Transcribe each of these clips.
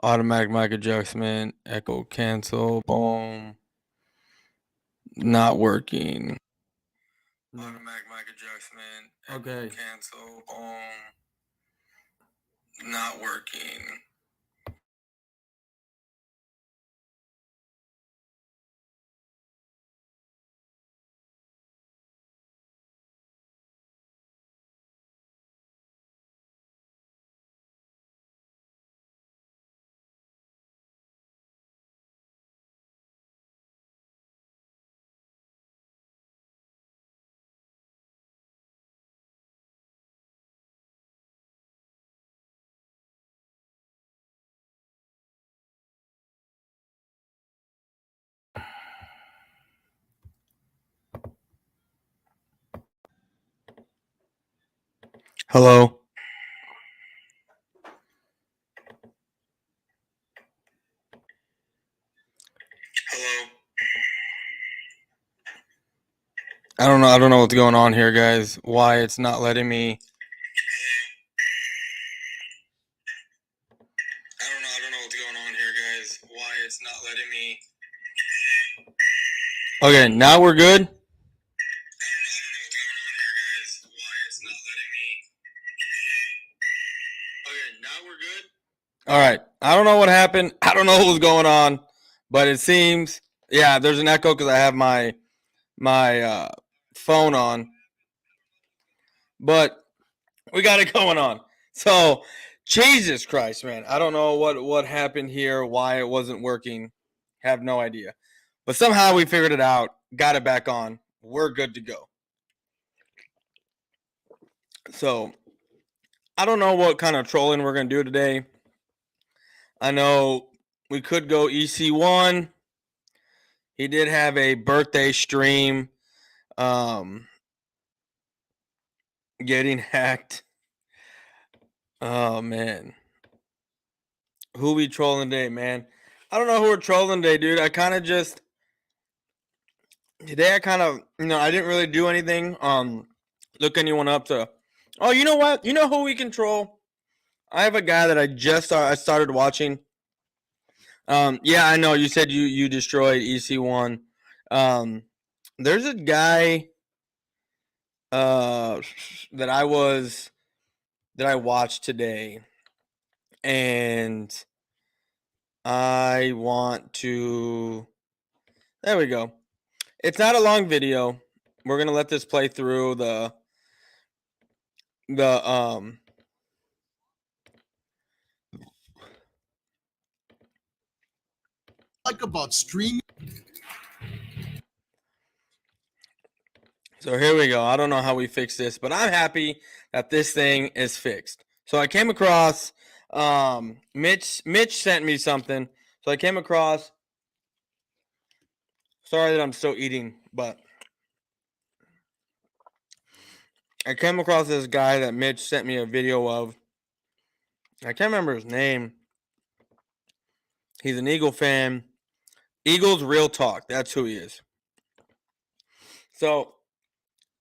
Automatic mic adjustment, echo cancel, boom. Not working. Automatic mic adjustment, echo cancel, boom. Not working. Hello. Hello. I don't know what's going on here, guys. Why it's not letting me. I don't know what's going on here, guys. Why it's not letting me. Okay, now we're good. All right. I don't know what happened. I don't know what was going on, but it seems, yeah, there's an echo because I have my phone on, but we got it going on. So, Jesus Christ, man, I don't know what happened here, why it wasn't working. Have no idea, but somehow we figured it out, got it back on. We're good to go. So, I don't know what kind of trolling we're gonna do today. I know we could go EC1. He did have a birthday stream. Getting hacked. Oh man. Who we trolling today, man? I don't know who we're trolling today, dude. I kind of just today I kind of I didn't really do anything. Look anyone up to. Oh, you know what? You know who we control? I have a guy that I started watching. Yeah, I know. You said you destroyed EC1. There's a guy that I watched today, and I want to. There we go. It's not a long video. We're gonna let this play through the like about streaming. So here we go. I don't know how we fix this, but I'm happy that this thing is fixed. So I came across Mitch sent me something. So I came across sorry that I'm still eating, but I came across this guy that Mitch sent me a video of. I can't remember his name. He's an Eagle fan. Eagles Real Talk. That's who he is. So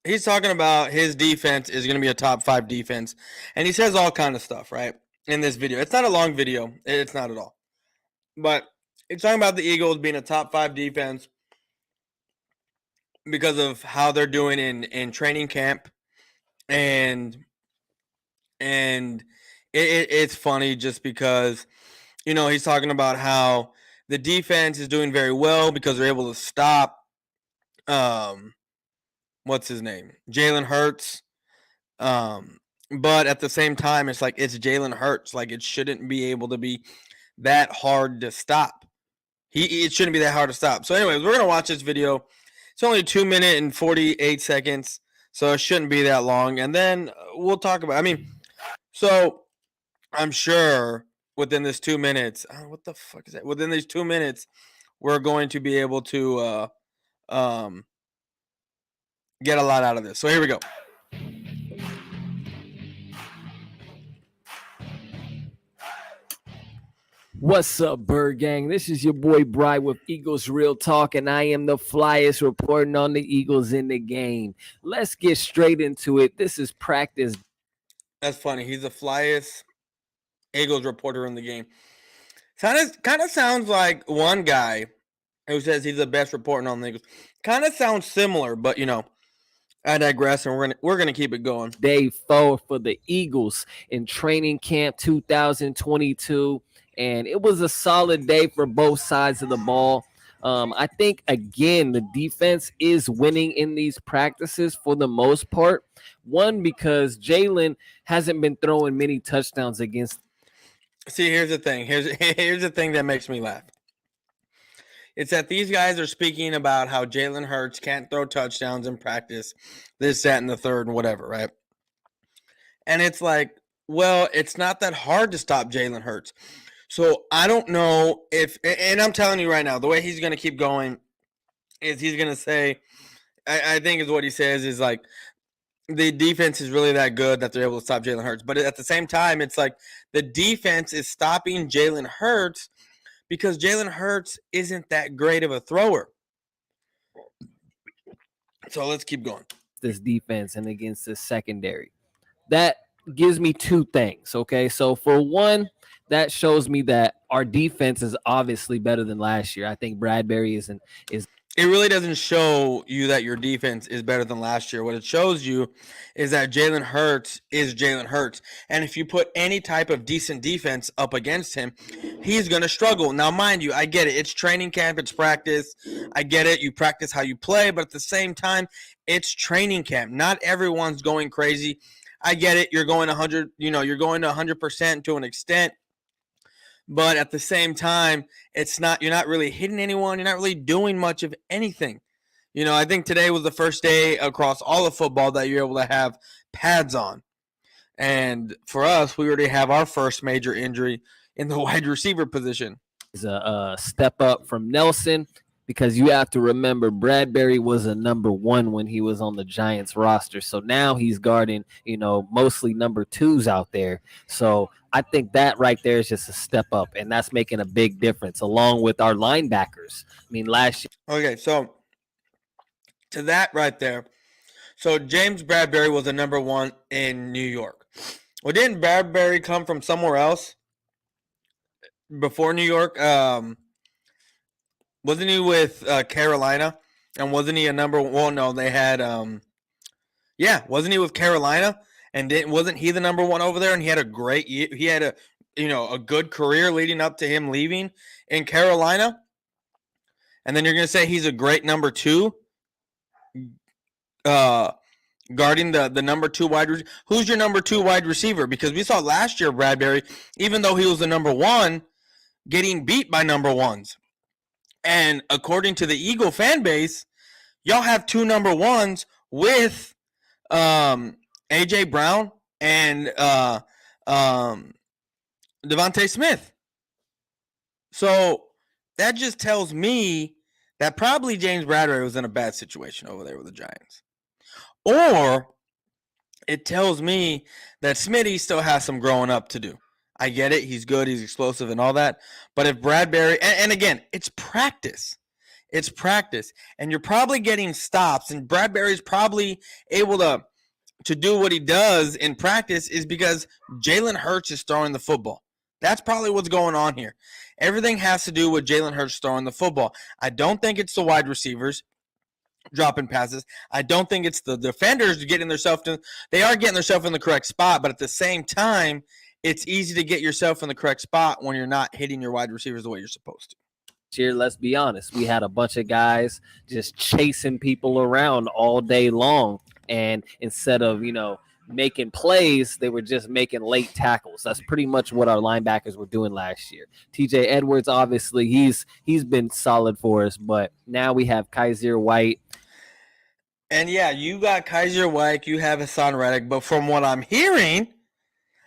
he's talking about his defense is going to be a top 5 defense, and he says all kind of stuff, right? In this video. It's not a long video. It's not at all. But he's talking about the Eagles being a top 5 defense because of how they're doing in training camp, and it's funny just because he's talking about how the defense is doing very well because they're able to stop what's his name, Jalen Hurts. But at the same time, it's like it's Jalen Hurts. Like it shouldn't be able to be that hard to stop. It shouldn't be that hard to stop. So, anyways, we're gonna watch this video. It's only 2 minutes and 48 seconds, so it shouldn't be that long. And then we'll talk about. So I'm sure within this 2 minutes, what the fuck is that? Within these 2 minutes, we're going to be able to get a lot out of this. So here we go. What's up, Bird Gang? This is your boy Bry with Eagles Real Talk, and I am the flyest reporting on the Eagles in the game. Let's get straight into it. This is practice. That's funny. He's the flyest Eagles reporter in the game. Kind of sounds like one guy who says he's the best reporting on the Eagles. Kind of sounds similar, but I digress, and we're gonna keep it going. Day 4 for the Eagles in training camp 2022, and it was a solid day for both sides of the ball. I think, again, the defense is winning in these practices for the most part. One, because Jalen hasn't been throwing many touchdowns against. See, here's the thing. Here's the thing that makes me laugh. It's that these guys are speaking about how Jalen Hurts can't throw touchdowns in practice, this, that, and the third, and whatever, right? And it's like, well, it's not that hard to stop Jalen Hurts. So I don't know if, and I'm telling you right now, the way he's going to keep going is he's going to say, I think is what he says is like, the defense is really that good that they're able to stop Jalen Hurts. But at the same time, it's like the defense is stopping Jalen Hurts because Jalen Hurts isn't that great of a thrower. So let's keep going. This defense and against this secondary. That gives me two things, okay? So for one, that shows me that our defense is obviously better than last year. I think Bradbury is it really doesn't show you that your defense is better than last year. What it shows you is that Jalen Hurts is Jalen Hurts. And if you put any type of decent defense up against him, he's going to struggle. Now, mind you, I get it. It's training camp. It's practice. I get it. You practice how you play. But at the same time, it's training camp. Not everyone's going crazy. I get it. You're going 100, you're going to 100% to an extent. But at the same time, you're not really hitting anyone. You're not really doing much of anything. I think today was the first day across all of football that you're able to have pads on. And for us, we already have our first major injury in the wide receiver position. Is a step up from Nelson, because you have to remember Bradbury was a number 1 when he was on the Giants roster. So now he's guarding, mostly number 2s out there. So I think that right there is just a step up, and that's making a big difference along with our linebackers. I mean, last year. Okay, so to that right there. So James Bradbury was a number 1 in New York. Well, didn't Bradbury come from somewhere else before New York? Wasn't he with Carolina? And wasn't he a number 1? No, they had wasn't he with Carolina? And wasn't he the number 1 over there? And he had a great year. He had a good career leading up to him leaving in Carolina. And then you're going to say he's a great number 2, guarding the number 2 wide receiver. Who's your number 2 wide receiver? Because we saw last year Bradbury, even though he was the number 1, getting beat by number 1s. And according to the Eagle fan base, y'all have 2 number 1s with A.J. Brown and Devontae Smith. So that just tells me that probably James Bradbury was in a bad situation over there with the Giants. Or it tells me that Smitty still has some growing up to do. I get it. He's good. He's explosive and all that. But if Bradbury, and again, it's practice. It's practice. And you're probably getting stops. And Bradbury's probably able to do what he does in practice is because Jalen Hurts is throwing the football. That's probably what's going on here. Everything has to do with Jalen Hurts throwing the football. I don't think it's the wide receivers dropping passes. I don't think it's the defenders getting themselves in. They are getting themselves in the correct spot, but at the same time, it's easy to get yourself in the correct spot when you're not hitting your wide receivers the way you're supposed to. Here, let's be honest. We had a bunch of guys just chasing people around all day long. And instead of, making plays, they were just making late tackles. That's pretty much what our linebackers were doing last year. TJ Edwards, obviously, he's been solid for us. But now we have Kaiser White. And, yeah, you got Kaiser White. You have Hassan Reddick. But from what I'm hearing,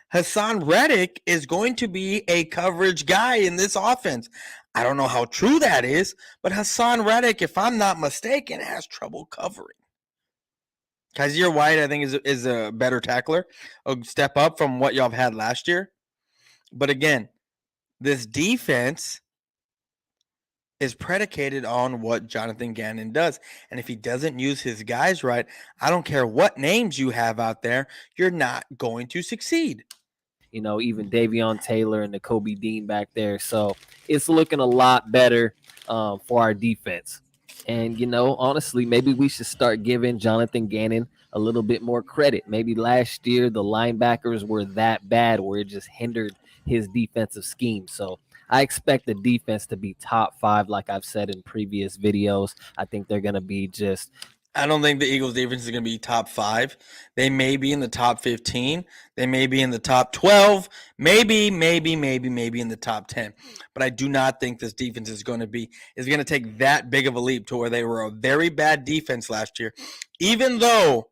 Hassan Reddick is going to be a coverage guy in this offense. I don't know how true that is, but Hassan Reddick, if I'm not mistaken, has trouble covering. Kaiser White, I think, is a better tackler, a step up from what y'all have had last year. But again, this defense is predicated on what Jonathan Gannon does. And if he doesn't use his guys right, I don't care what names you have out there, you're not going to succeed. even Davion Taylor and the Kobe Dean back there. So it's looking a lot better for our defense. And, honestly, maybe we should start giving Jonathan Gannon a little bit more credit. Maybe last year the linebackers were that bad where it just hindered his defensive scheme. So I expect the defense to be top 5, like I've said in previous videos. I think they're going to be just I don't think the Eagles defense is going to be top 5. They may be in the top 15. They may be in the top 12. Maybe in the top 10. But I do not think this defense is going to take that big of a leap to where they were a very bad defense last year. Even though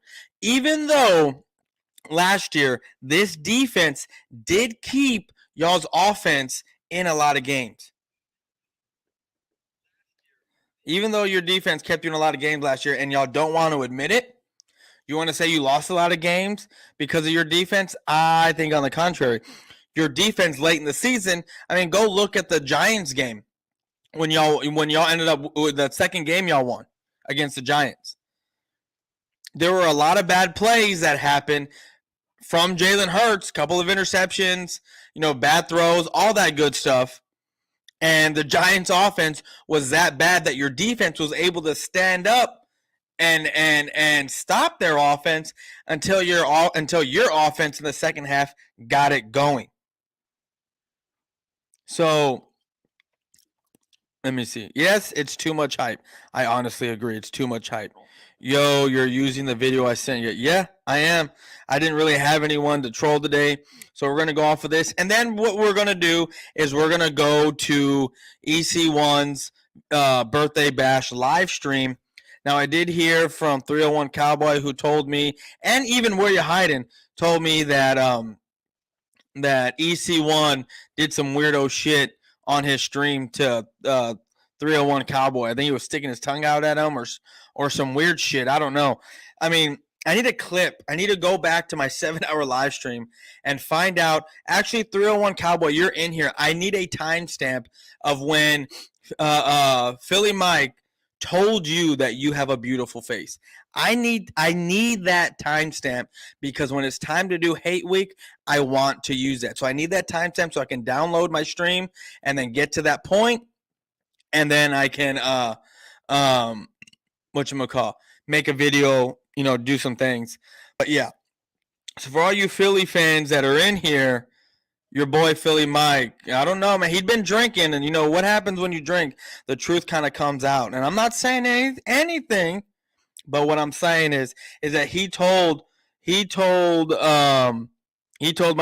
last year this defense did keep y'all's offense in a lot of games. Even though your defense kept you in a lot of games last year and y'all don't want to admit it, you want to say you lost a lot of games because of your defense? I think on the contrary. Your defense late in the season, go look at the Giants game when y'all ended up with that second game y'all won against the Giants. There were a lot of bad plays that happened from Jalen Hurts, couple of interceptions, bad throws, all that good stuff. And the Giants offense was that bad that your defense was able to stand up and stop their offense until your offense in the second half got it going. So let me see. Yes, it's too much hype. I honestly agree. It's too much hype. Yo, you're using the video I sent you. Yeah, I am. I didn't really have anyone to troll today. So we're going to go off of this. And then what we're going to do is we're going to go to EC1's birthday bash live stream. Now, I did hear from 301 Cowboy who told me, and even Where You Hiding told me that that EC1 did some weirdo shit on his stream to 301 Cowboy. I think he was sticking his tongue out at him or some weird shit. I don't know. I need a clip. I need to go back to my 7-hour live stream and find out. Actually, 301 Cowboy, you're in here. I need a timestamp of when Philly Mike told you that you have a beautiful face. I need that timestamp because when it's time to do Hate Week, I want to use that. So I need that timestamp so I can download my stream and then get to that point, and then I can make a video, do some things. But yeah. So for all you Philly fans that are in here, your boy Philly Mike, I don't know, man. He'd been drinking, and what happens when you drink? The truth kind of comes out. And I'm not saying anything, but what I'm saying is that he told my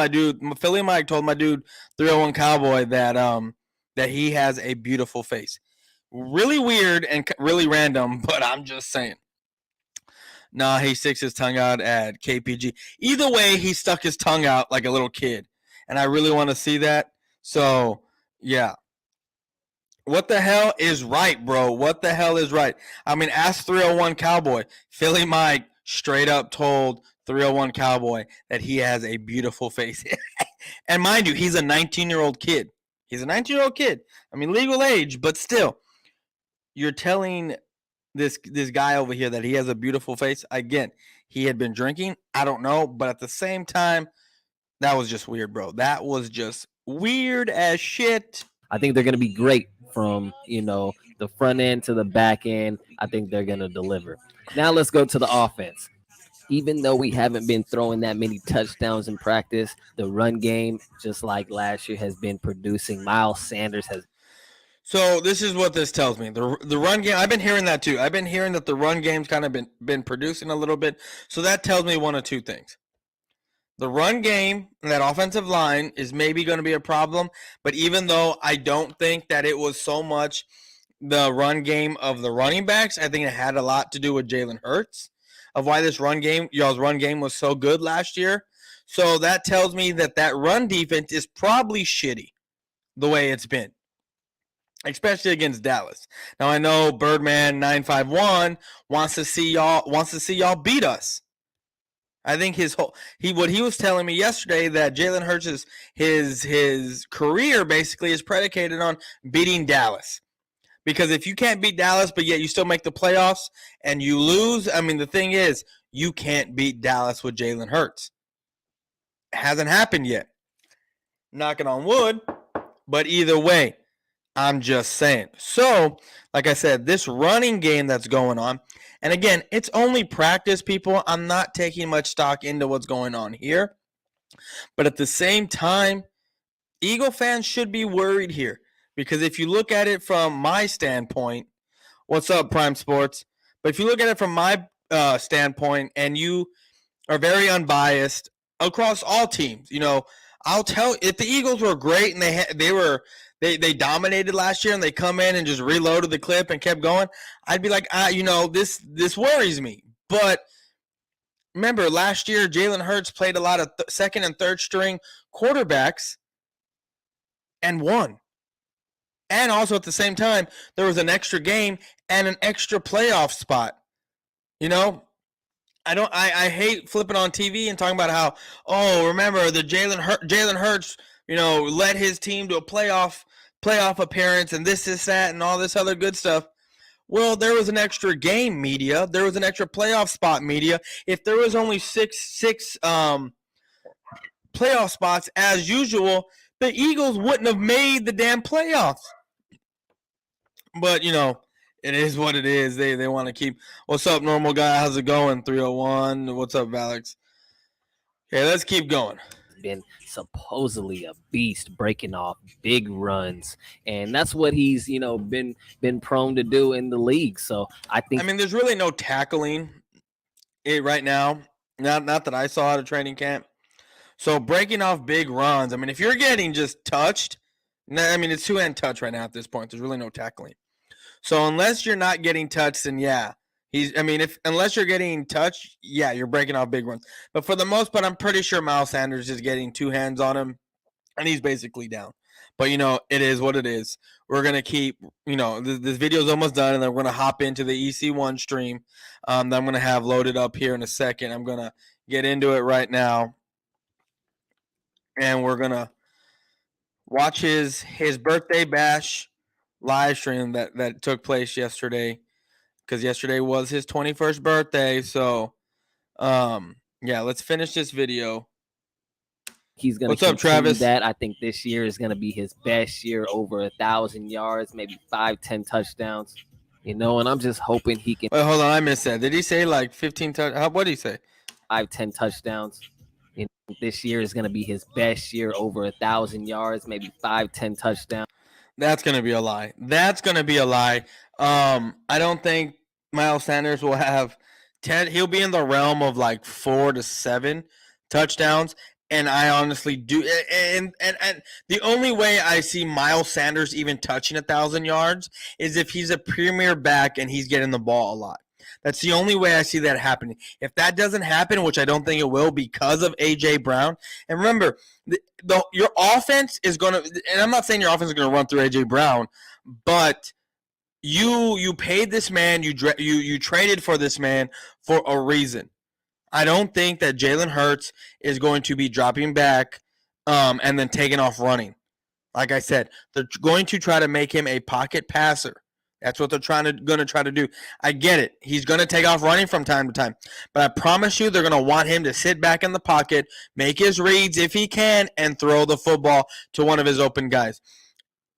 dude, Philly Mike told my dude 301 Cowboy that he has a beautiful face. Really weird and really random, but I'm just saying. Nah, he sticks his tongue out at KPG. Either way, he stuck his tongue out like a little kid. And I really want to see that. So, yeah. What the hell is right, bro? What the hell is right? Ask 301 Cowboy. Philly Mike straight up told 301 Cowboy that he has a beautiful face. And mind you, he's a 19-year-old kid. He's a 19-year-old kid. Legal age, but still. You're telling this guy over here that he has a beautiful face. Again, he had been drinking. I don't know. But at the same time, that was just weird, bro. That was just weird as shit. I think they're going to be great from, the front end to the back end. I think they're going to deliver. Now let's go to the offense. Even though we haven't been throwing that many touchdowns in practice, the run game, just like last year, has been producing. Miles Sanders has. So this is what this tells me. The run game, I've been hearing that too. I've been hearing that the run game's kind of been producing a little bit. So that tells me one of two things. The run game and that offensive line is maybe going to be a problem. But even though I don't think that it was so much the run game of the running backs, I think it had a lot to do with Jalen Hurts, of why this y'all's run game was so good last year. So that tells me that run defense is probably shitty the way it's been, especially against Dallas. Now I know Birdman 951 wants to see y'all beat us. I think what he was telling me yesterday that Jalen Hurts his career basically is predicated on beating Dallas. Because if you can't beat Dallas, but yet you still make the playoffs and you lose, the thing is, you can't beat Dallas with Jalen Hurts. It hasn't happened yet. knocking on wood. But either way, I'm just saying. So, like I said, this running game that's going on, and again, it's only practice, people. I'm not taking much stock into what's going on here. But at the same time, Eagle fans should be worried here. Because if you look at it from my standpoint, what's up, Prime Sports? But if you look at it from my standpoint, and you are very unbiased across all teams, I'll tell if the Eagles were great and they dominated last year and they come in and just reloaded the clip and kept going, I'd be like, this worries me. But remember, last year Jalen Hurts played a lot of second and third string quarterbacks and won. And also at the same time, there was an extra game and an extra playoff spot. I hate flipping on TV and talking about how, remember the Jalen Hurts, led his team to a playoff appearance and this, that, and all this other good stuff. Well, there was an extra game, media. There was an extra playoff spot, media. If there was only six playoff spots as usual, the Eagles wouldn't have made the damn playoffs. But, it is what it is. They want to keep. What's up, normal guy? How's it going? 301. What's up, Alex? Okay, let's keep going. Been supposedly a beast, breaking off big runs, and that's what he's been prone to do in the league. So I think there's really no tackling it right now. Not that I saw out of training camp. So breaking off big runs. If you're getting just touched, it's two-hand touch right now at this point. There's really no tackling. So unless you're not getting touched, then yeah, unless you're getting touched, yeah, you're breaking off big runs. But for the most part, I'm pretty sure Miles Sanders is getting two hands on him, and he's basically down. But it is what it is. We're gonna keep, this video's almost done, and then we're gonna hop into the EC1 stream that I'm gonna have loaded up here in a second. I'm gonna get into it right now, and we're gonna watch his birthday bash live stream that took place yesterday, because yesterday was his 21st birthday. So let's finish this video. He's gonna What's up, Travis? That I think this year is gonna be his best year, over 1,000 yards, maybe 5-10 touchdowns, and I'm just hoping he can. Wait, hold on, I missed that. Did he say like 15 touchdowns? What did he say? 5-10 touchdowns. This year is going to be his best year, over 1,000 yards, maybe 5-10 touchdowns. That's going to be a lie. I don't think Miles Sanders will have 10. He'll be in the realm of like 4 to 7 touchdowns. And I honestly do. And the only way I see Miles Sanders even touching 1,000 yards is if he's a premier back and he's getting the ball a lot. That's the only way I see that happening. If that doesn't happen, which I don't think it will because of A.J. Brown. And remember, your offense is going to – and I'm not saying your offense is going to run through A.J. Brown, but you paid this man, you traded for this man for a reason. I don't think that Jalen Hurts is going to be dropping back and then taking off running. Like I said, they're going to try to make him a pocket passer. That's what they're going to try to do. I get it. He's going to take off running from time to time. But I promise you they're going to want him to sit back in the pocket, make his reads if he can, and throw the football to one of his open guys.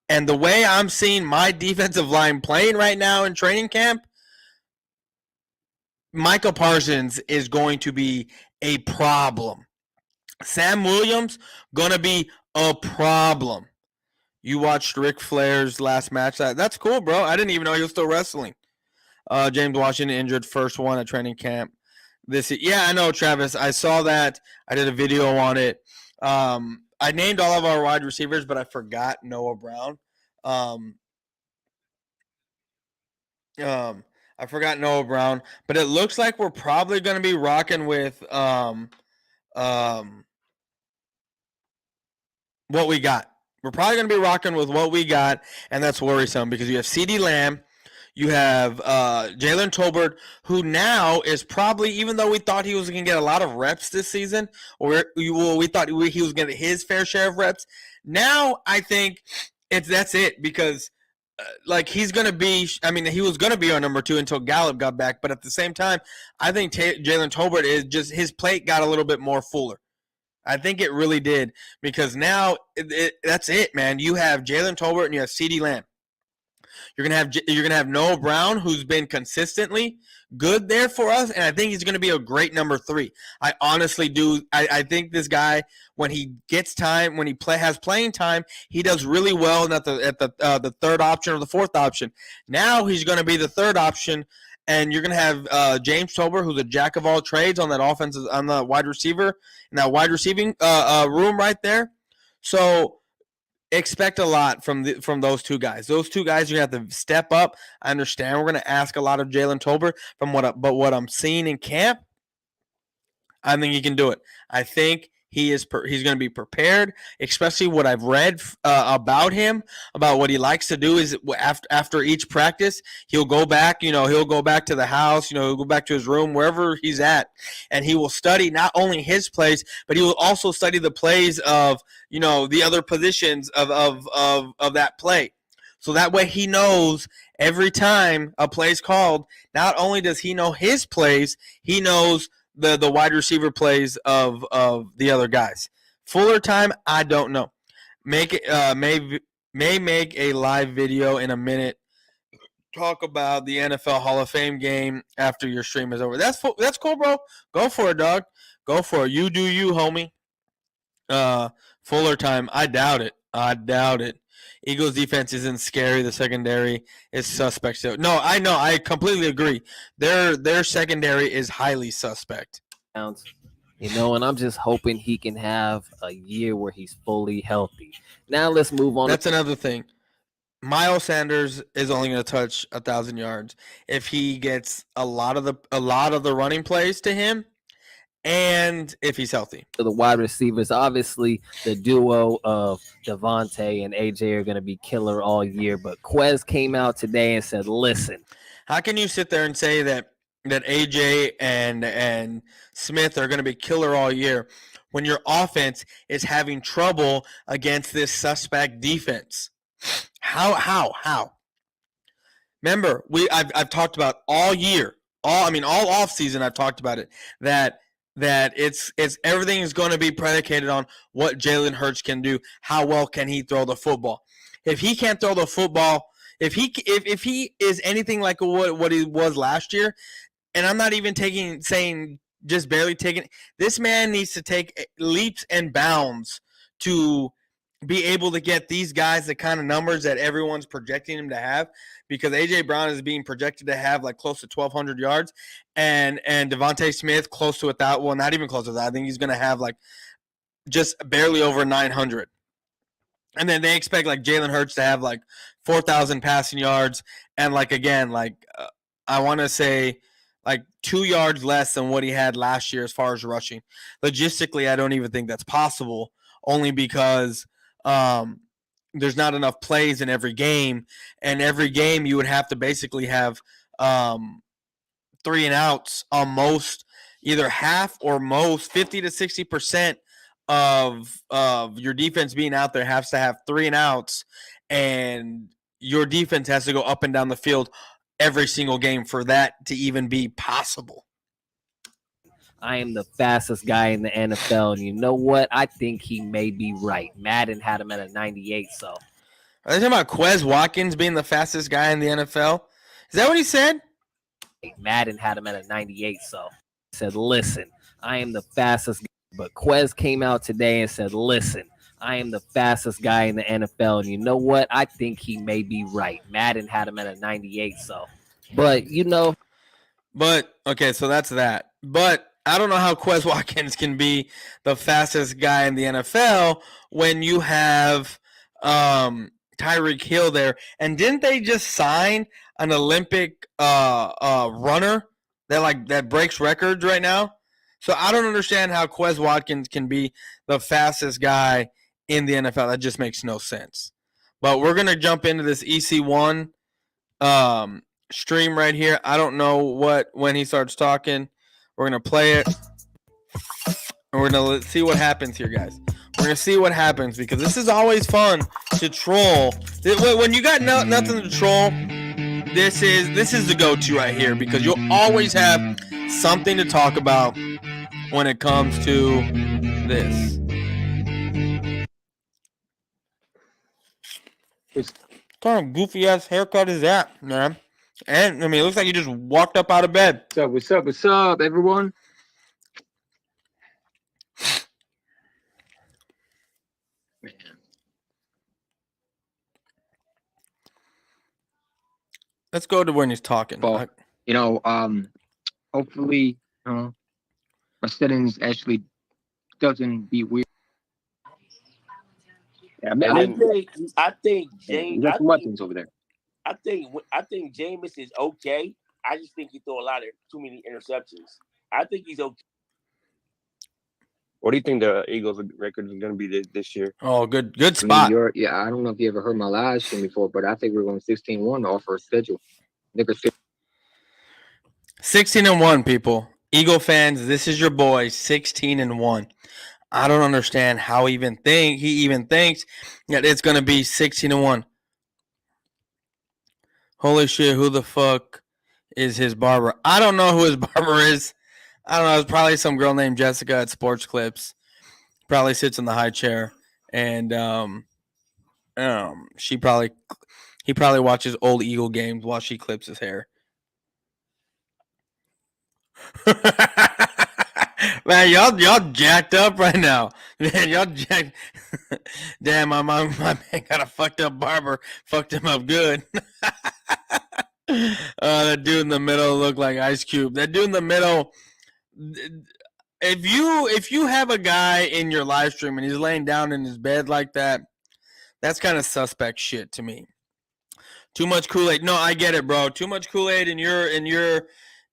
And the way I'm seeing my defensive line playing right now in training camp, Micah Parsons is going to be a problem. Sam Williams, going to be a problem. You watched Ric Flair's last match. That's cool, bro. I didn't even know he was still wrestling. James Washington injured, first one at training camp. I know, Travis. I saw that. I did a video on it. I named all of our wide receivers, but I forgot Noah Brown. I forgot Noah Brown, but it looks like we're probably going to be rocking with what we got. We're probably going to be rocking with what we got, and that's worrisome because you have CeeDee Lamb, you have Jalen Tolbert, who now is probably, even though we thought he was going to get a lot of reps this season, or we thought he was going to get his fair share of reps, now I think that's it because he's going to be – he was going to be our number 2 until Gallup got back, but at the same time, I think Jalen Tolbert is just – his plate got a little bit more fuller. I think it really did, because now that's it, man. You have Jalen Tolbert and you have CeeDee Lamb. You're gonna have Noah Brown, who's been consistently good there for us, and I think he's gonna be a great number 3. I honestly do. I think this guy, when he gets time, when he has playing time, he does really well at the third option or the fourth option. Now he's gonna be the third option. And you're going to have James Tolbert, who's a jack of all trades on that offense, on the wide receiver, in that wide receiving room right there. So expect a lot from those two guys. Those two guys, you have to step up. I understand we're going to ask a lot of Jalen Tolbert but what I'm seeing in camp, I think he can do it. I think he's going to be prepared, especially what I've read about him, about what he likes to do is after each practice, he'll go back to the house, he'll go back to his room, wherever he's at, and he will study not only his plays, but he will also study the plays of, the other positions of that play. So that way he knows every time a play's called, not only does he know his plays, he knows the wide receiver plays of the other guys. Fuller time, I don't know. May make a live video in a minute. Talk about the NFL Hall of Fame game after your stream is over. That's cool, bro. Go for it, dog. Go for it. You do you, homie. Fuller time, I doubt it. Eagles defense isn't scary. The secondary is suspect. So, no, I know. I completely agree. Their secondary is highly suspect. And I'm just hoping he can have a year where he's fully healthy. Now let's move on. That's another thing. Miles Sanders is only going to touch 1,000 yards if he gets a lot of the running plays to him, and if he's healthy. To the wide receivers, obviously the duo of Devontae and AJ are going to be killer all year, but Quez came out today and said, listen. How can you sit there and say that AJ and Smith are going to be killer all year when your offense is having trouble against this suspect defense? How? Remember, I've talked about all year, all off season. I've talked about it that it's everything is going to be predicated on what Jalen Hurts can do. How well can he throw the football? If he can't throw the football, if he is anything like what he was last year, and I'm not even saying just barely taking, this man needs to take leaps and bounds to be able to get these guys the kind of numbers that everyone's projecting him to have, because AJ Brown is being projected to have like close to 1,200 yards, and Devontae Smith close to 1,000. Well, not even close to that. I think he's going to have like just barely over 900. And then they expect like Jalen Hurts to have like 4,000 passing yards, and like again, like I want to say like 2 yards less than what he had last year as far as rushing. Logistically, I don't even think that's possible, only because there's not enough plays in every game, and every game you would have to basically have 3 and outs on most, either half or most 50 to 60% of your defense being out there has to have 3 and outs, and your defense has to go up and down the field every single game for that to even be possible. I am the fastest guy in the NFL, and you know what? I think he may be right. Madden had him at a 98, so. Are they talking about Quez Watkins being the fastest guy in the NFL? Is that what he said? Madden had him at a 98, so. He said, listen, I am the fastest guy. But Quez came out today and said, listen, I am the fastest guy in the NFL, and you know what? I think he may be right. Madden had him at a 98, so. But, okay, so that's that. But I don't know how Quez Watkins can be the fastest guy in the NFL when you have Tyreek Hill there. And didn't they just sign an Olympic runner that breaks records right now? So I don't understand how Quez Watkins can be the fastest guy in the NFL. That just makes no sense. But we're going to jump into this EC1 stream right here. I don't know when he starts talking. We're going to play it. And we're going to see what happens here, guys. We're going to see what happens, because this is always fun to troll. When you got nothing to troll, this is the go-to right here, because you'll always have something to talk about when it comes to this. What kind of goofy ass haircut is that, man? And I mean, it looks like you just walked up out of bed. What's up, everyone? Man. Let's go to when he's talking. Well, hopefully, my settings actually doesn't be weird. Yeah, I think James. got some weapons over there. I think Jameis is okay. I just think he threw too many interceptions. I think he's okay. What do you think the Eagles' record is going to be this year? Oh, good spot. I don't know if you ever heard my live stream before, but I think we're going 16-1 off our schedule. 16-1, people. Eagle fans, this is your boy, 16-1. I don't understand how he even thinks that it's going to be 16-1. Holy shit, who the fuck is his barber? I don't know who his barber is. I don't know. It's probably some girl named Jessica at Sports Clips. Probably sits in the high chair, and he probably watches old Eagle games while she clips his hair. Man, y'all jacked up right now. Man, y'all jacked. Damn, my man got a fucked up barber. Fucked him up good. That dude in the middle looked like Ice Cube. That dude in the middle. If you have a guy in your live stream and he's laying down in his bed like that, that's kind of suspect shit to me. Too much Kool-Aid. No, I get it, bro. Too much Kool-Aid in your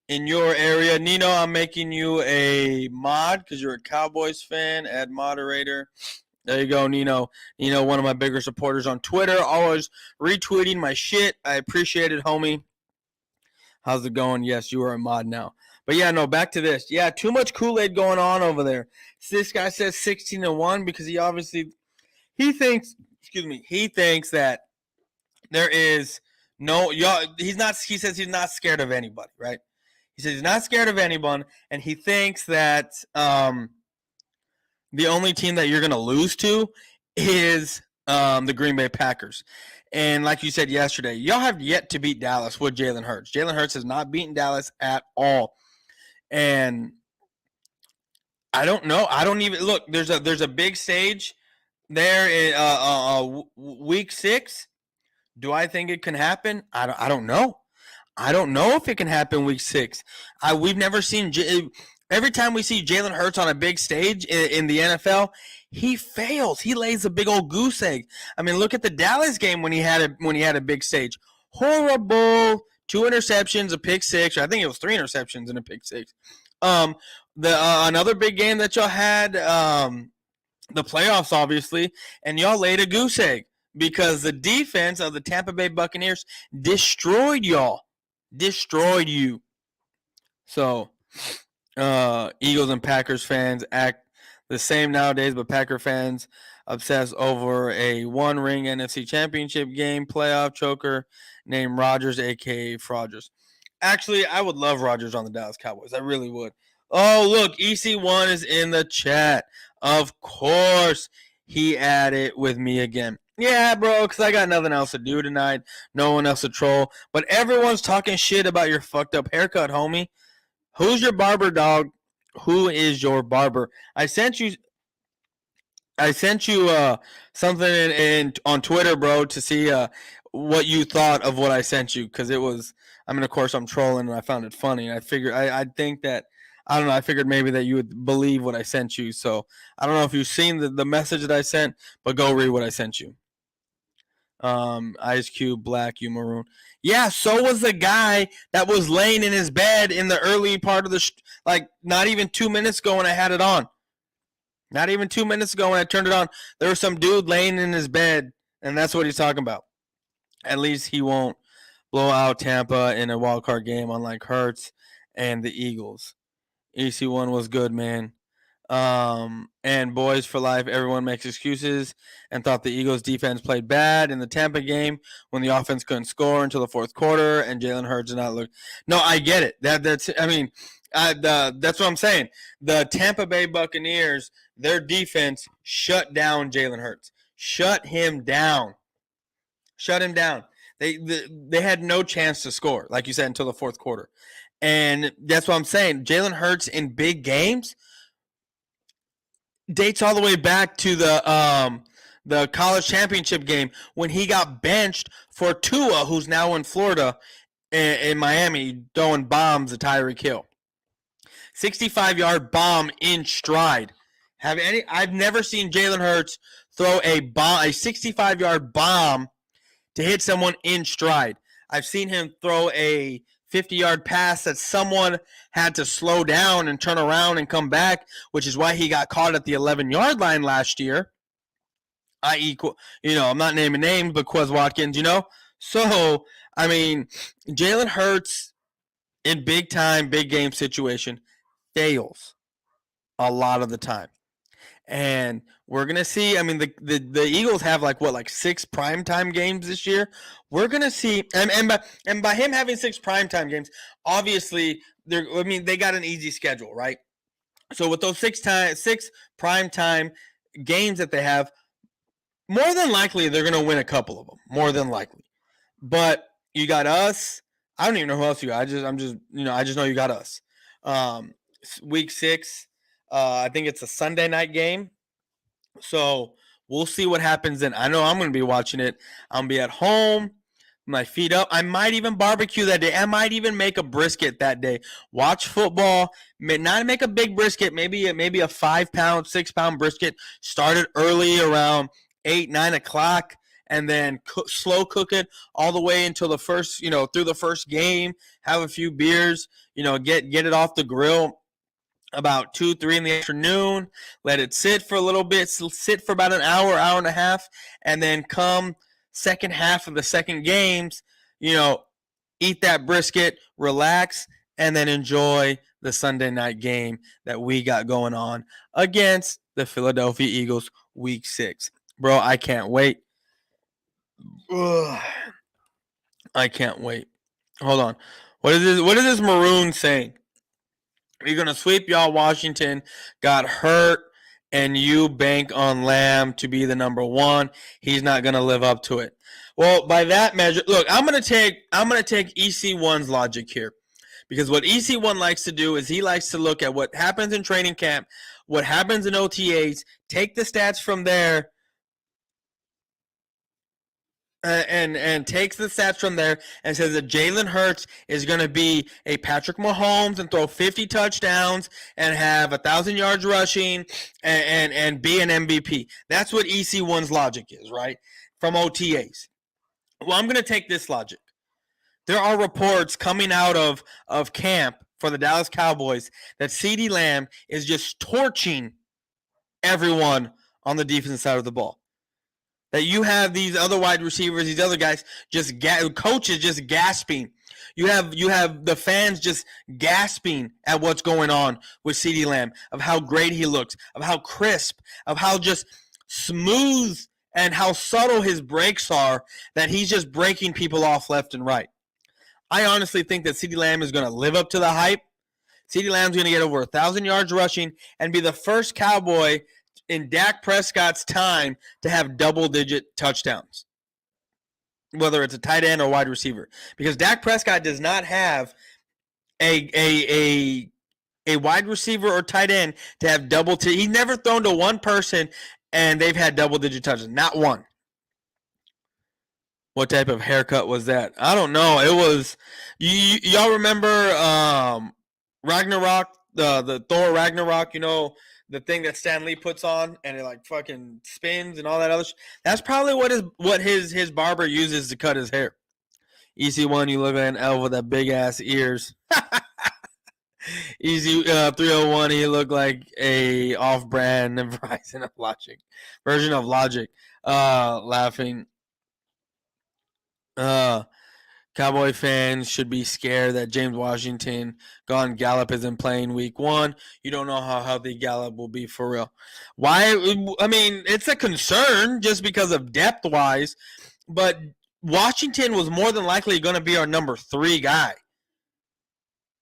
area. Nino, I'm making you a mod because you're a Cowboys fan. Add moderator. There you go, Nino. Nino, one of my bigger supporters on Twitter. Always retweeting my shit. I appreciate it, homie. How's it going? Yes, you are a mod now. But yeah, no, back to this. Yeah, too much Kool-Aid going on over there. So this guy says 16-1 because he thinks that there is no he says he's not scared of anybody, right? He says he's not scared of anyone, and he thinks that the only team that you're going to lose to is the Green Bay Packers. And like you said yesterday, y'all have yet to beat Dallas with Jalen Hurts. Jalen Hurts has not beaten Dallas at all. And I don't know. I don't even look. There's a big stage there in week 6. Do I think it can happen? I don't know. I don't know if it can happen week 6. We've never seen. Every time we see Jalen Hurts on a big stage in the NFL, he fails. He lays a big old goose egg. I mean, look at the Dallas game when he had a big stage. Horrible. 2 interceptions, a pick 6. Or I think it was 3 interceptions and a pick 6. Another big game that y'all had, the playoffs, obviously, and y'all laid a goose egg because the defense of the Tampa Bay Buccaneers destroyed y'all. Destroyed you. So, Eagles and Packers fans act the same nowadays, but Packer fans obsess over a one-ring NFC Championship game playoff choker named Rodgers, a.k.a. Frogers. Actually, I would love Rodgers on the Dallas Cowboys. I really would. Oh, look, EC1 is in the chat. Of course, he added with me again. Yeah, bro, because I got nothing else to do tonight. No one else to troll. But everyone's talking shit about your fucked up haircut, homie. Who's your barber, dog? Who is your barber? I sent you something on Twitter, bro, to see what you thought of what I sent you, because it was. I mean, of course, I'm trolling, and I found it funny. I figured I figured maybe that you would believe what I sent you. So I don't know if you've seen the message that I sent, but go read what I sent you. Ice Cube, black, you maroon. Yeah, so was the guy that was laying in his bed in the early part of the not even 2 minutes ago when I had it on. Not even 2 minutes ago when I turned it on, there was some dude laying in his bed, and that's what he's talking about. At least he won't blow out Tampa in a wild card game, unlike Hurts and the Eagles. EC1 was good, man. And Boyz4Life, everyone makes excuses and thought the Eagles defense played bad in the Tampa game when the offense couldn't score until the fourth quarter and Jalen Hurts did not look. No, I get it. That's. I mean, That's what I'm saying. The Tampa Bay Buccaneers, their defense shut down Jalen Hurts. Shut him down. They had no chance to score, like you said, until the fourth quarter. And that's what I'm saying. Jalen Hurts in big games dates all the way back to the college championship game when he got benched for Tua, who's now in Florida, in Miami, throwing bombs at Tyreek Hill. 65-yard bomb in stride. I've never seen Jalen Hurts throw a 65-yard bomb to hit someone in stride. I've seen him throw a 50-yard pass that someone had to slow down and turn around and come back, which is why he got caught at the 11-yard line last year. I.e., I'm not naming names, but Quez Watkins, So, I mean, Jalen Hurts in big game situation fails a lot of the time. And we're going to see, I mean, the Eagles have like 6 primetime games this year. We're going to see, and by him having 6 primetime games, obviously, they got an easy schedule, right? So with those 6 primetime games that they have, more than likely, they're going to win a couple of them, more than likely. But you got us. I don't even know who else you got. I just know you got us. Week 6, I think it's a Sunday night game. So we'll see what happens then. I know I'm going to be watching it. I'm going to be at home, my feet up. I might even barbecue that day. I might even make a brisket that day. Watch football. Not make a big brisket, maybe a 5-pound, 6-pound brisket. Started early around 8, 9 o'clock. And then slow cook it all the way until the first, through the first game. Have a few beers, get it off the grill about 2, 3 in the afternoon. Let it sit for a little bit. Sit for about an hour, hour and a half, and then come second half of the second games, eat that brisket, relax, and then enjoy the Sunday night game that we got going on against the Philadelphia Eagles, Week 6. Bro, I can't wait. Ugh. I can't wait. Hold on. What is this maroon saying? You're going to sweep y'all. Washington got hurt, and you bank on Lamb to be the number 1. He's not going to live up to it. Well, by that measure, look, I'm going to take EC1's logic here, because what EC1 likes to do is he likes to look at what happens in training camp, what happens in OTAs, take the stats from there, and takes the stats from there and says that Jalen Hurts is going to be a Patrick Mahomes and throw 50 touchdowns and have 1,000 yards rushing and be an MVP. That's what EC1's logic is, right? From OTAs. Well, I'm going to take this logic. There are reports coming out of camp for the Dallas Cowboys that CeeDee Lamb is just torching everyone on the defensive side of the ball. That you have these other wide receivers, these other guys, coaches just gasping. You have the fans just gasping at what's going on with CeeDee Lamb, of how great he looks, of how crisp, of how just smooth and how subtle his breaks are, that he's just breaking people off left and right. I honestly think that CeeDee Lamb is going to live up to the hype. CeeDee Lamb's going to get over 1,000 yards rushing and be the first Cowboy in Dak Prescott's time to have double-digit touchdowns, whether it's a tight end or wide receiver, because Dak Prescott does not have a wide receiver or tight end to have he's never thrown to one person and they've had double-digit touchdowns, not one. What type of haircut was that? I don't know. It was y'all remember Ragnarok, the Thor Ragnarok, the thing that Stan Lee puts on and it like fucking spins and all that other shit. That's probably what his barber uses to cut his hair. EC1, you look at an elf with that big ass ears. Easy 301, he looked like a off-brand version of Logic. Laughing. Cowboy fans should be scared that James Washington gone Gallup isn't playing week 1. You don't know how healthy Gallup will be for real. Why? I mean, it's a concern just because of depth-wise, but Washington was more than likely going to be our number 3 guy.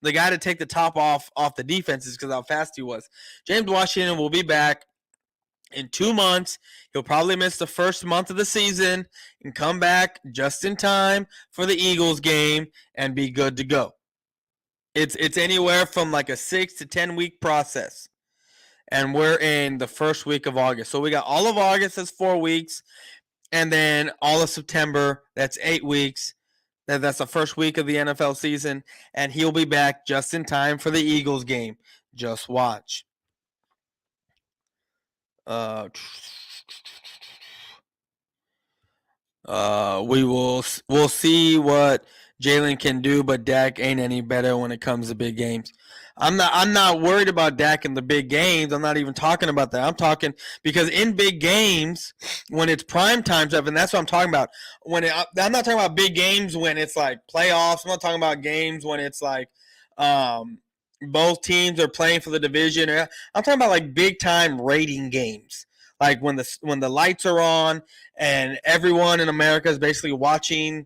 the guy to take the top off the defenses because how fast he was. James Washington will be back in 2 months. He'll probably miss the first month of the season and come back just in time for the Eagles game and be good to go. It's anywhere from like a 6 to 10 week process. And we're in the first week of August. So we got all of August, that's 4 weeks. And then all of September, that's 8 weeks. That's the first week of the NFL season. And he'll be back just in time for the Eagles game. Just watch. We'll see what Jalen can do, but Dak ain't any better when it comes to big games. I'm not worried about Dak in the big games. I'm not even talking about that. I'm talking because in big games, when it's prime time stuff, and that's what I'm talking about. I'm not talking about big games when it's like playoffs. I'm not talking about games when it's like both teams are playing for the division. I'm talking about like big time rating games, like when the lights are on and everyone in America is basically watching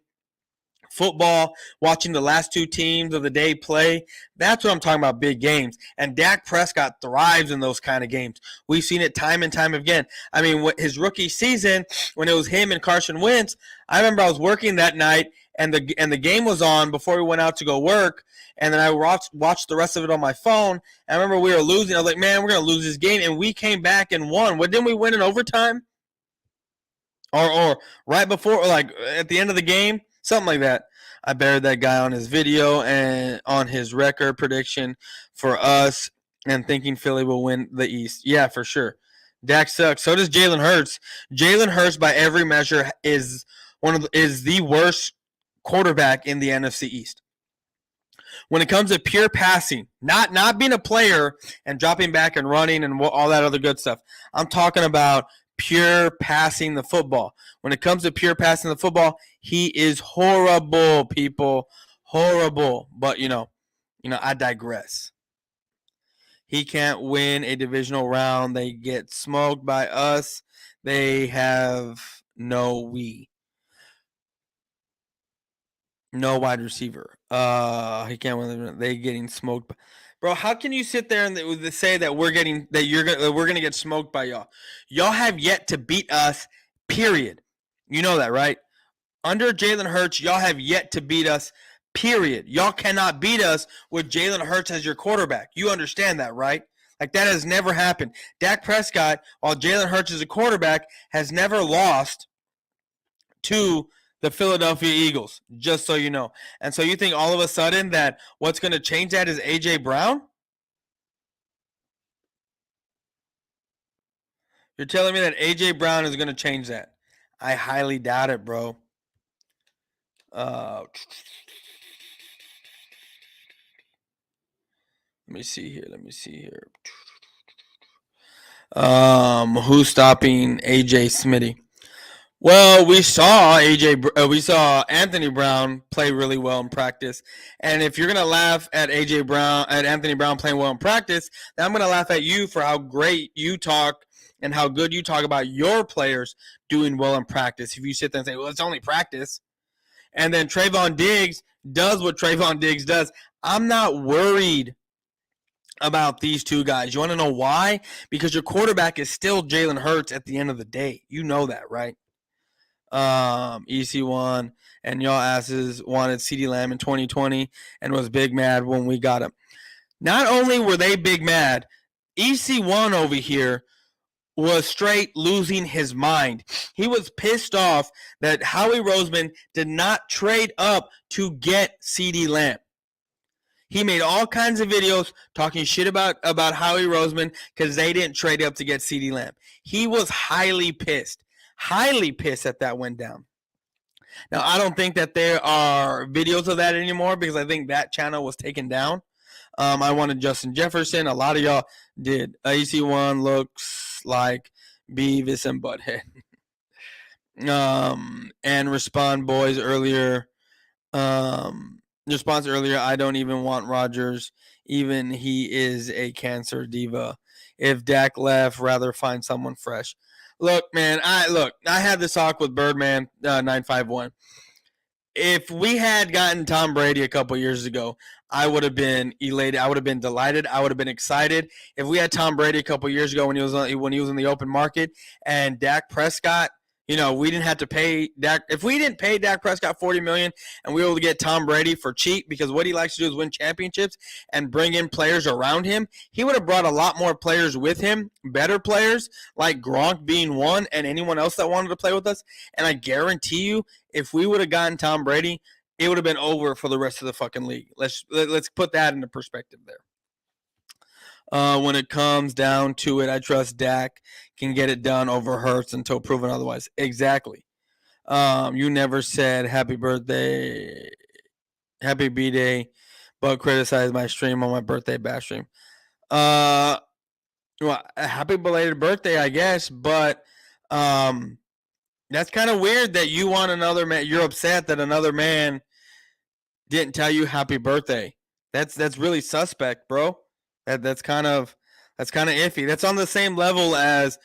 football, watching the last two teams of the day play. That's what I'm talking about, big games. And Dak Prescott thrives in those kind of games. We've seen it time and time again. I mean, his rookie season, when it was him and Carson Wentz, I remember I was working that night, and the game was on before we went out to go work, and then I watched the rest of it on my phone. I remember we were losing. I was like, man, we're going to lose this game, and we came back and won. What, didn't we win in overtime? Or right before, or like at the end of the game? Something like that. I buried that guy on his video and on his record prediction for us and thinking Philly will win the East. Yeah, for sure. Dak sucks. So does Jalen Hurts. Jalen Hurts, by every measure, is the worst quarterback in the NFC East. When it comes to pure passing, not being a player and dropping back and running and all that other good stuff. I'm talking about pure passing the football. When it comes to pure passing the football, he is horrible, people. Horrible. But, I digress. He can't win a divisional round. They get smoked by us. They have no wide receiver. He can't win. They getting smoked. Bro, how can you sit there and say that we're gonna get smoked by y'all? Y'all have yet to beat us. Period. You know that, right? Under Jalen Hurts, y'all have yet to beat us. Period. Y'all cannot beat us with Jalen Hurts as your quarterback. You understand that, right? Like, that has never happened. Dak Prescott, while Jalen Hurts is a quarterback, has never lost to the Philadelphia Eagles, just so you know. And so you think all of a sudden that what's going to change that is A.J. Brown? You're telling me that A.J. Brown is going to change that? I highly doubt it, bro. Let me see here. Who's stopping A.J. Smitty? Well, we saw Anthony Brown play really well in practice, and if you're gonna laugh at Anthony Brown playing well in practice, then I'm gonna laugh at you for how great you talk and how good you talk about your players doing well in practice. If you sit there and say, "Well, it's only practice," and then Trayvon Diggs does what Trayvon Diggs does, I'm not worried about these two guys. You want to know why? Because your quarterback is still Jalen Hurts at the end of the day. You know that, right? EC1 and y'all asses wanted CeeDee Lamb in 2020 and was big mad when we got him. Not only were they big mad, EC1 over here was straight losing his mind. He was pissed off that Howie Roseman did not trade up to get CeeDee Lamb. He made all kinds of videos talking shit about Howie Roseman because they didn't trade up to get CeeDee Lamb. He was highly pissed that that went down. Now, I don't think that there are videos of that anymore because I think that channel was taken down. I wanted Justin Jefferson. A lot of y'all did. AC1 looks like Beavis and Butthead. And response earlier, I don't even want Rodgers. Even he is a cancer diva. If Dak left, rather find someone fresh. Look, man, I had this talk with Birdman 951. if we had gotten Tom Brady a couple years ago, I would have been elated. I would have been delighted. I would have been excited. If we had Tom Brady a couple years ago when he was in the open market, and Dak Prescott, we didn't have to pay Dak. If we didn't pay Dak Prescott $40 million and we were able to get Tom Brady for cheap, because what he likes to do is win championships and bring in players around him, he would have brought a lot more players with him, better players like Gronk being one, and anyone else that wanted to play with us. And I guarantee you, if we would have gotten Tom Brady, it would have been over for the rest of the fucking league. Let's put that into perspective there. When it comes down to it, I trust Dak can get it done over Hurts until proven otherwise. Exactly. You never said happy birthday, happy B-Day, but criticized my stream on my birthday bash stream. Well, happy belated birthday, I guess, but that's kind of weird that you want another man. You're upset that another man didn't tell you happy birthday. That's really suspect, bro. That's kind of iffy. That's on the same level as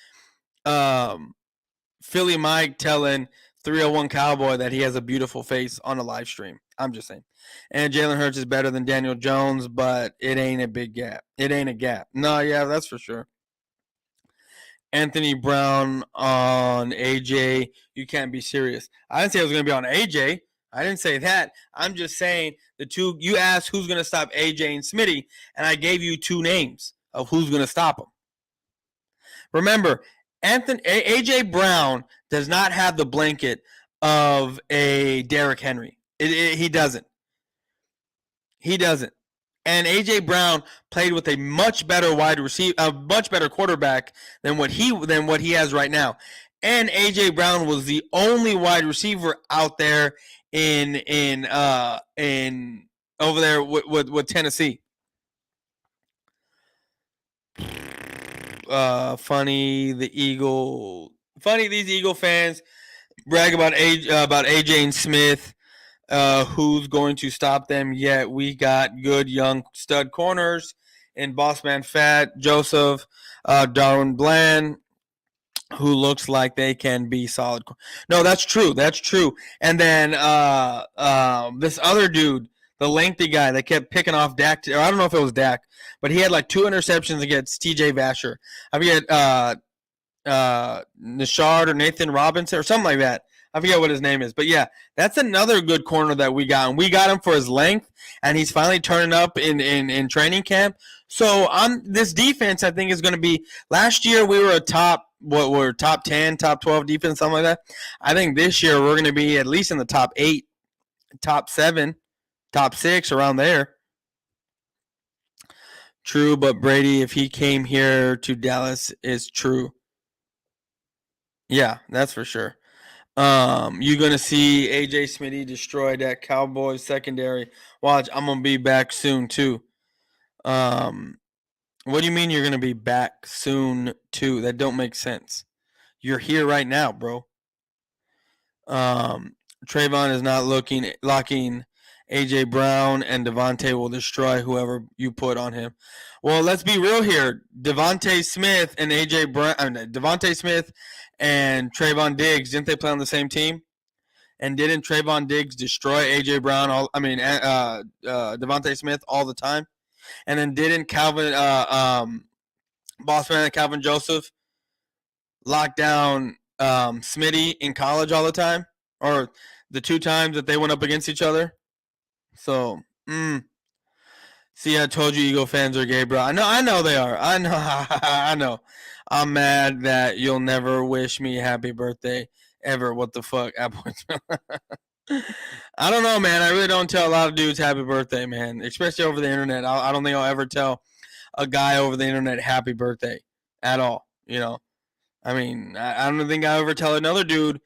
Philly Mike telling 301 Cowboy that he has a beautiful face on a live stream. I'm just saying. And Jalen Hurts is better than Daniel Jones, but it ain't a big gap. It ain't a gap. No, yeah, that's for sure. Anthony Brown on AJ. You can't be serious. I didn't say I was going to be on AJ. I didn't say that. I'm just saying the two. You asked who's going to stop AJ and Smitty, and I gave you two names of who's going to stop them. Remember, AJ Brown does not have the blanket of a Derrick Henry. He doesn't. He doesn't. And AJ Brown played with a much better much better quarterback than what he has right now. And AJ Brown was the only wide receiver out there in over there with Tennessee. Funny these Eagle fans brag about AJ and Smith. Who's going to stop them yet? We got good young stud corners in Bossman Fat, Joseph, Darwin Bland, who looks like they can be solid. No, that's true. That's true. And then this other dude, the lengthy guy that kept picking off Dak, or I don't know if it was Dak, but he had like 2 interceptions against TJ Vasher. I forget Nishard or Nathan Robinson or something like that. I forget what his name is. But yeah, that's another good corner that we got. And we got him for his length, and he's finally turning up in training camp. So this defense, I think, is going to be – last year we were top 10, top 12 defense, something like that. I think this year we're going to be at least in the top 8, top 7, top 6, around there. True, but Brady, if he came here to Dallas, is true. Yeah, that's for sure. You're going to see AJ Smitty destroy that Cowboys secondary. Watch, I'm going to be back soon, too. What do you mean you're going to be back soon, too? That don't make sense. You're here right now, bro. Trayvon is not locking AJ Brown, and Devontae will destroy whoever you put on him. Well, let's be real here. Devontae Smith and Trayvon Diggs, didn't they play on the same team? And didn't Trayvon Diggs destroy AJ Brown? Devontae Smith all the time? And then didn't Bossman and Calvin Joseph lock down Smitty in college all the time? Or the 2 times that they went up against each other? So, see, I told you Eagle fans are gay, bro. I know they are. I know. I'm mad that you'll never wish me happy birthday ever. What the fuck? I don't know, man. I really don't tell a lot of dudes happy birthday, man, especially over the internet. I don't think I'll ever tell a guy over the internet happy birthday at all, I mean, I don't think I'll ever tell another dude.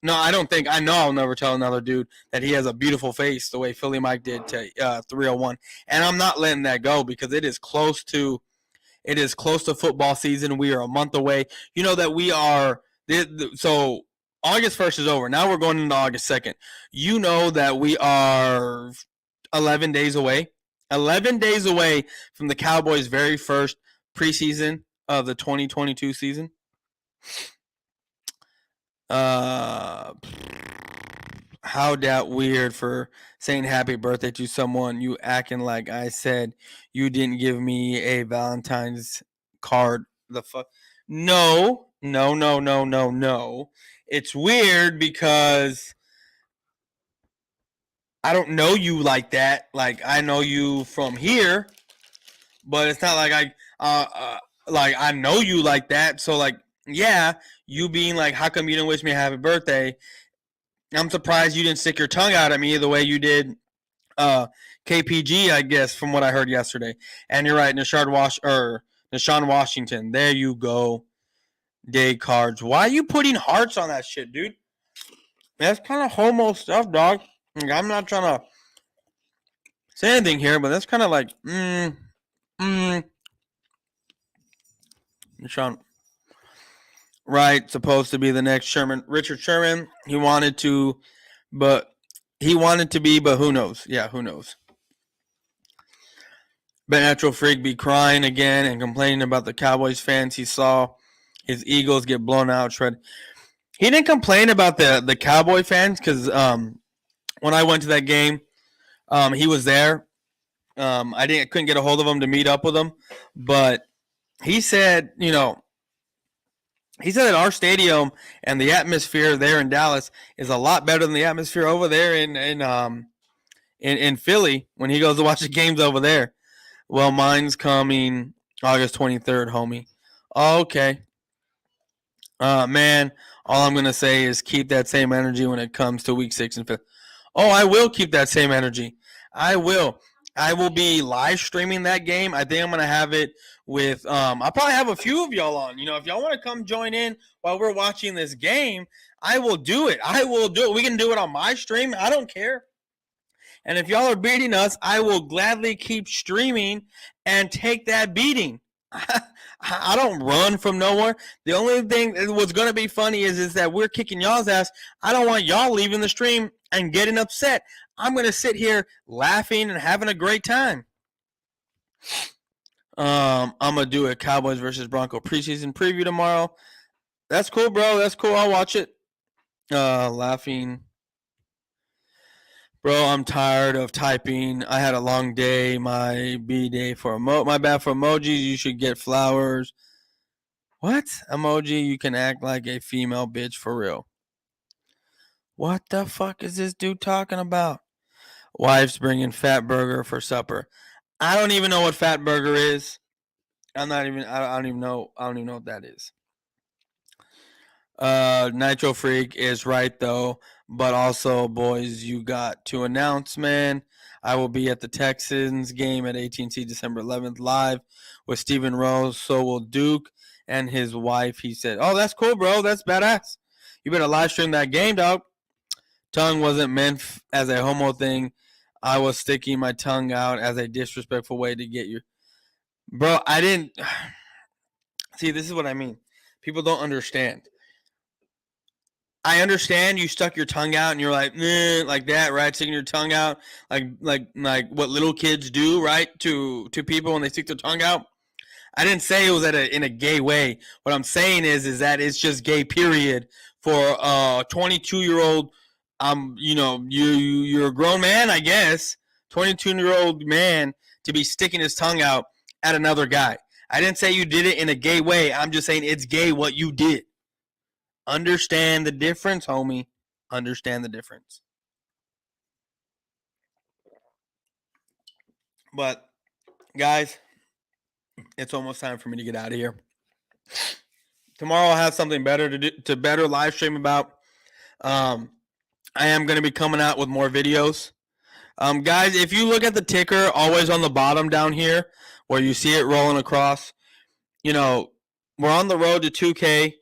No, I don't think. I know I'll never tell another dude that he has a beautiful face the way Philly Mike did to 301. And I'm not letting that go because it is close to football season. We are a month away. You know that we are so August 1st is over. Now we're going into August 2nd. You know that we are 11 days away. 11 days away from the Cowboys' very first preseason of the 2022 season. How How that weird for saying happy birthday to someone you acting like I said you didn't give me a Valentine's card. The fuck? No, no, no, no, no, no. It's weird because I don't know you like that. Like I know you from here, but it's not like I know you like that. So like, yeah, you being like, how come you didn't wish me a happy birthday? I'm surprised you didn't stick your tongue out at me the way you did KPG, I guess, from what I heard yesterday. And you're right, Deshaun Washington. There you go. Day cards. Why are you putting hearts on that shit, dude? That's kind of homo stuff, dog. Like, I'm not trying to say anything here, but that's kind of like, Deshaun. Right, supposed to be the next Sherman. Richard Sherman. He wanted to be, but who knows? Yeah, who knows? Ben Natural Freak be crying again and complaining about the Cowboys fans. He saw his Eagles get blown out, shredded. He didn't complain about the Cowboy fans because when I went to that game, he was there. I couldn't get a hold of him to meet up with him, but he said, he said that our stadium and the atmosphere there in Dallas is a lot better than the atmosphere over there in Philly when he goes to watch the games over there. Well, mine's coming August 23rd, homie. Oh, okay. Man, all I'm going to say is keep that same energy when it comes to week 6 and 5. Oh, I will keep that same energy. I will. I will be live streaming that game. I think I'm going to have it with I'll probably have a few of y'all on. If y'all want to come join in while we're watching this game, I will do it. We can do it on my stream. I don't care. And if y'all are beating us, I will gladly keep streaming and take that beating. I don't run from nowhere. The only thing what's going to be funny is that we're kicking y'all's ass. I don't want y'all leaving the stream and getting upset. I'm going to sit here laughing and having a great time. I'm going to do a Cowboys versus Bronco preseason preview tomorrow. That's cool, bro. That's cool. I'll watch it. Laughing. Bro, I'm tired of typing. I had a long day. My B-day for my bad for emojis. You should get flowers. What? Emoji, you can act like a female bitch for real. What the fuck is this dude talking about? Wife's bringing fat burger for supper. I don't even know what fat burger is. I don't even know what that is. Nitro Freak is right though, but also, boys, you got to announce, man. I will be at the Texans game at AT&T December 11th live with Steven Rose. So will Duke and his wife. He said, "Oh, that's cool, bro. That's badass. You better live stream that game, dog." Tongue wasn't meant as a homo thing. I was sticking my tongue out as a disrespectful way to get you. Bro, I didn't. See, this is what I mean. People don't understand. I understand you stuck your tongue out and you're like, like that, right? Sticking your tongue out, like what little kids do, right? To people when they stick their tongue out. I didn't say it was in a gay way. What I'm saying is that it's just gay, period. For a 22-year-old, you're a grown man, I guess. 22-year-old man to be sticking his tongue out at another guy. I didn't say you did it in a gay way. I'm just saying it's gay what you did. Understand the difference, homie. Understand the difference. But, guys, it's almost time for me to get out of here. Tomorrow I'll have something better to better live stream about. I am going to be coming out with more videos. Guys, if you look at the ticker always on the bottom down here where you see it rolling across, we're on the road to 2K.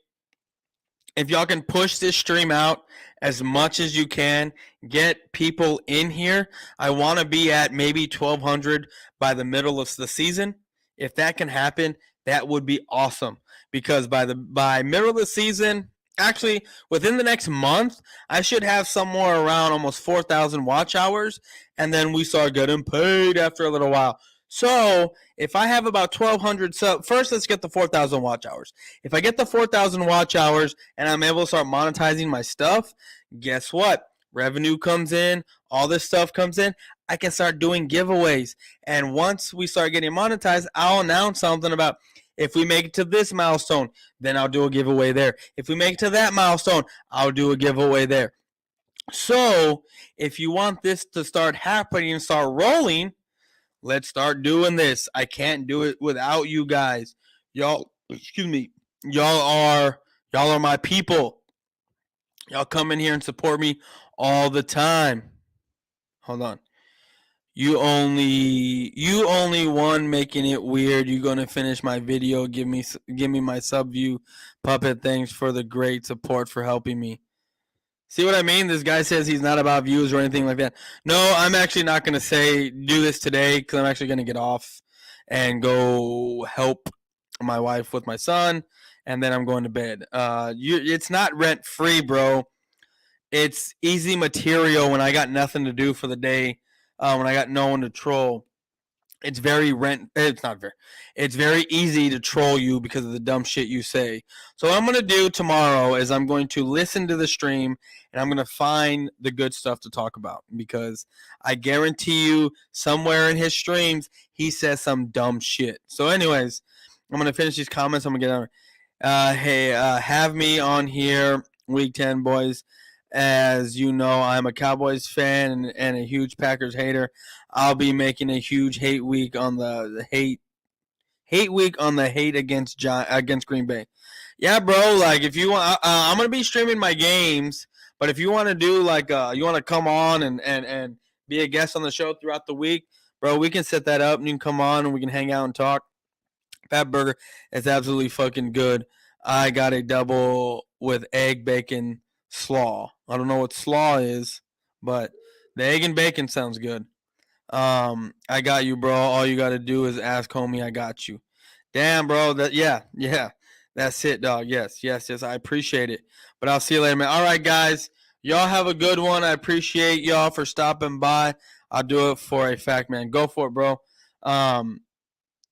If y'all can push this stream out as much as you can, get people in here. I want to be at maybe 1,200 by the middle of the season. If that can happen, that would be awesome. Because by middle of the season, actually within the next month, I should have somewhere around almost 4,000 watch hours, and then we start getting paid after a little while. So if I have about 1,200 first let's get the 4,000 watch hours. If I get the 4,000 watch hours and I'm able to start monetizing my stuff, guess what? revenue comes in, all this stuff comes in, I can start doing giveaways. And once we start getting monetized, I'll announce something about if we make it to this milestone, then I'll do a giveaway there. If we make it to that milestone, I'll do a giveaway there. So if you want this to start happening and start rolling, let's start doing this. I can't do it without you guys. Y'all, excuse me. Y'all are my people. Y'all come in here and support me all the time. Hold on. You only one making it weird. You gonna finish my video? Give me my sub view, puppet. Thanks for the great support for helping me. See what I mean? This guy says he's not about views or anything like that. No, I'm actually not gonna do this today because I'm actually gonna get off and go help my wife with my son, and then I'm going to bed. It's not rent free, bro. It's easy material when I got nothing to do for the day. When I got no one to troll, it's very easy to troll you because of the dumb shit you say. So what I'm going to do tomorrow is I'm going to listen to the stream and I'm going to find the good stuff to talk about, because I guarantee you somewhere in his streams he says some dumb shit. So anyways, I'm going to finish these comments. I'm going to get on. Hey, have me on here week 10, boys. As you know, I'm a Cowboys fan and a huge Packers hater. I'll be making a huge hate week on the hate against Green Bay. Yeah, bro. Like if you want, I'm gonna be streaming my games. But if you want to do like you want to come on and be a guest on the show throughout the week, bro, we can set that up and you can come on and we can hang out and talk. Fat Burger is absolutely fucking good. I got a double with egg, bacon, slaw. I don't know what slaw is, but the egg and bacon sounds good. I got you, bro. All you got to do is ask homie. I got you. Damn, bro. Yeah. That's it, dog. Yes. I appreciate it. But I'll see you later, man. All right, guys. Y'all have a good one. I appreciate y'all for stopping by. I'll do it for a fact, man. Go for it, bro.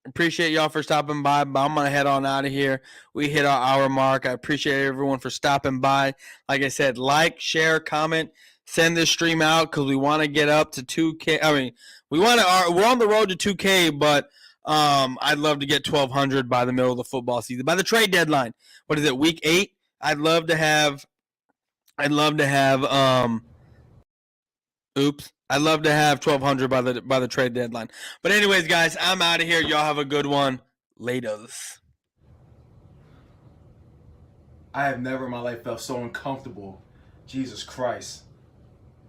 Appreciate y'all for stopping by, but I'm going to head on out of here. We hit our hour mark. I appreciate everyone for stopping by. Like I said, like, share, comment, send this stream out because we want to get up to 2K. I mean, we're on the road to 2K, but I'd love to get 1,200 by the middle of the football season. By the trade deadline. What is it, week 8? I'd love to have I'd love to have 1,200 by the trade deadline. But anyways, guys, I'm out of here. Y'all have a good one. Laters. I have never in my life felt so uncomfortable. Jesus Christ.